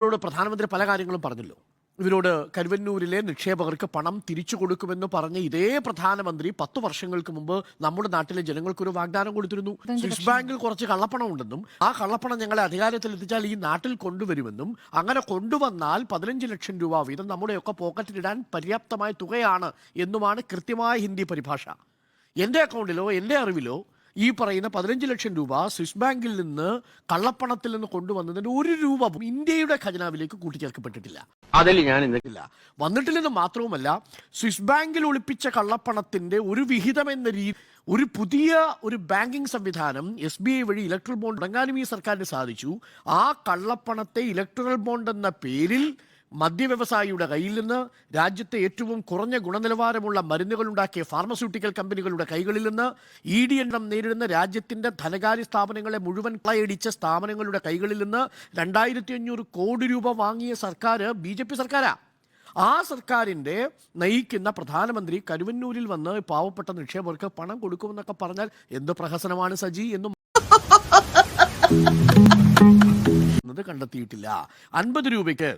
ഇവരോട് പ്രധാനമന്ത്രി പല കാര്യങ്ങളും പറഞ്ഞല്ലോ. ഇവരോട് കരുവന്നൂരിലെ നിക്ഷേപകർക്ക് പണം തിരിച്ചു കൊടുക്കുമെന്ന് പറഞ്ഞ ഇതേ പ്രധാനമന്ത്രി 10 വർഷങ്ങൾക്ക് മുമ്പ് നമ്മുടെ നാട്ടിലെ ജനങ്ങൾക്കൊരു വാഗ്ദാനം കൊടുത്തിരുന്നു. സ്വിസ് ബാങ്കിൽ കുറച്ച് കള്ളപ്പണം ഉണ്ടെന്നും ആ കള്ളപ്പണം ഞങ്ങളെ അധികാരത്തിൽ എത്തിച്ചാൽ ഈ നാട്ടിൽ കൊണ്ടുവരുമെന്നും അങ്ങനെ കൊണ്ടുവന്നാൽ 15 ലക്ഷം രൂപ വീതം നമ്മുടെയൊക്കെ പോക്കറ്റിലിടാൻ പര്യാപ്തമായ തുകയാണ് എന്നുമാണ് കൃത്യമായ ഹിന്ദി പരിഭാഷ. എൻ്റെ അക്കൗണ്ടിലോ എൻ്റെ അറിവിലോ ഈ പറയുന്ന 15 ലക്ഷം രൂപ സ്വിസ് ബാങ്കിൽ നിന്ന് കള്ളപ്പണത്തിൽ നിന്ന് കൊണ്ടുവന്നതിന് 1 രൂപ ഇന്ത്യയുടെ ഖജനാവിലേക്ക് കൂട്ടിച്ചേർക്കപ്പെട്ടിട്ടില്ല. അതിൽ ഞാൻ വന്നിട്ടില്ലെന്ന് മാത്രവുമല്ല, സ്വിസ് ബാങ്കിൽ ഒളിപ്പിച്ച കള്ളപ്പണത്തിന്റെ ഒരു വിഹിതം എന്ന രീതി ഒരു പുതിയ ബാങ്കിംഗ് സംവിധാനം SBI വഴി ഇലക്ട്രൽ ബോണ്ട് തുടങ്ങാനും ഈ സർക്കാരിന് സാധിച്ചു. ആ കള്ളപ്പണത്തെ ഇലക്ട്രൽ ബോണ്ട് എന്ന പേരിൽ മദ്യവ്യവസായിയുടെ കയ്യിൽ നിന്ന് രാജ്യത്തെ ഏറ്റവും കുറഞ്ഞ ഗുണനിലവാരമുള്ള മരുന്നുകൾ ഉണ്ടാക്കിയ ഫാർമസ്യൂട്ടിക്കൽ കമ്പനികളുടെ കൈകളിൽ നിന്ന് ED എണ്ണം നേരിടുന്ന രാജ്യത്തിന്റെ ധനകാര്യ സ്ഥാപനങ്ങളെ മുഴുവൻ കൊള്ളയടിച്ച സ്ഥാപനങ്ങളുടെ കൈകളിൽ നിന്ന് 2500 കോടി രൂപ വാങ്ങിയ സർക്കാർ BJP സർക്കാരാ. ആ സർക്കാരിന്റെ നയിക്കുന്ന പ്രധാനമന്ത്രി കരുവന്നൂരിൽ വന്ന് പാവപ്പെട്ട നിക്ഷേപകർക്ക് പണം കൊടുക്കുമെന്നൊക്കെ പറഞ്ഞാൽ എന്ത് പ്രഹസനമാണ് സജി എന്നും കണ്ടെത്തിയിട്ടില്ല. 50 രൂപയ്ക്ക്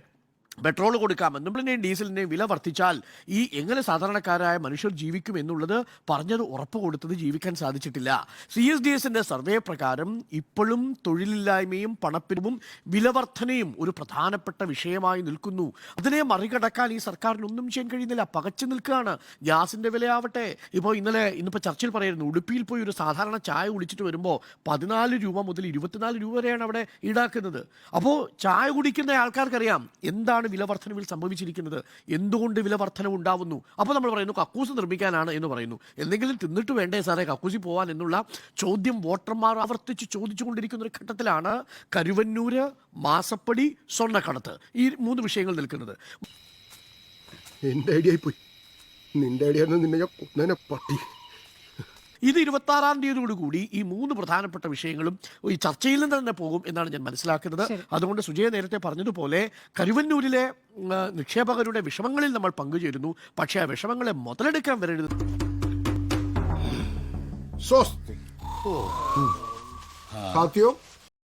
പെട്രോൾ കൊടുക്കാമെന്നും ഡീസലിന്റെയും വില വർദ്ധിച്ചാൽ ഈ എങ്ങനെ സാധാരണക്കാരായ മനുഷ്യർ ജീവിക്കും എന്നുള്ളത് പറഞ്ഞത് ഉറപ്പ് കൊടുത്തത് ജീവിക്കാൻ സാധിച്ചിട്ടില്ല. CSDSന്റെ സർവേ പ്രകാരം ഇപ്പോഴും തൊഴിലില്ലായ്മയും പണപ്പിരിവും വിലവർദ്ധനയും ഒരു പ്രധാനപ്പെട്ട വിഷയമായി നിൽക്കുന്നു. അതിനെ മറികടക്കാൻ ഈ സർക്കാരിനൊന്നും ചെയ്യാൻ കഴിയുന്നില്ല, പകച്ചു നിൽക്കുകയാണ്. ഗ്യാസിന്റെ വിലയാവട്ടെ, ഇന്നിപ്പോൾ ചർച്ചയിൽ പറയായിരുന്നു, ഉടുപ്പിയിൽ പോയി ഒരു സാധാരണ ചായ കുടിച്ചിട്ട് വരുമ്പോൾ 14 രൂപ മുതൽ 24 രൂപ വരെയാണ് അവിടെ ഈടാക്കുന്നത്. അപ്പോൾ ചായ കുടിക്കുന്ന ആൾക്കാർക്കറിയാം എന്താണ് വിലവർദ്ധനവിൽ സംഭവിച്ചിരിക്കുന്നത്, എന്തുകൊണ്ട് വിലവർദ്ധനവ് ഉണ്ടാവുന്നു. അപ്പോൾ നമ്മൾ പറയുന്നു കക്കൂസ് നിർമ്മിക്കാനാണ് എന്ന് പറയുന്നു. എന്തെങ്കിലും തിന്നിട്ട് വേണ്ടേ സാറേ കക്കൂസി പോവാൻ എന്നുള്ള ചോദ്യം വോട്ടർമാർ ആവർത്തിച്ച് ചോദിച്ചുകൊണ്ടിരിക്കുന്ന ഒരു ഘട്ടത്തിലാണ് കരുവന്നൂര്, മാസപ്പടി, സ്വർണ്ണക്കടത്ത് ഈ 3 വിഷയങ്ങൾ നിൽക്കുന്നത്. എന്റെ ഐഡിയ പോയി, നിന്റെ ഐഡിയ നിന്നെ പട്ടി. ഇത് 26-ാം തീയതിയോടുകൂടി ഈ 3 പ്രധാനപ്പെട്ട വിഷയങ്ങളും ഈ ചർച്ചയിൽ നിന്ന് തന്നെ പോകും എന്നാണ് ഞാൻ മനസ്സിലാക്കുന്നത്. അതുകൊണ്ട് സുജയ നേരത്തെ പറഞ്ഞതുപോലെ കരുവന്നൂരിലെ നിക്ഷേപകരുടെ വിഷമങ്ങളിൽ നമ്മൾ പങ്കുചേരുന്നു. പക്ഷേ ആ വിഷമങ്ങളെ മുതലെടുക്കാൻ വരരുത്. സാത്യോ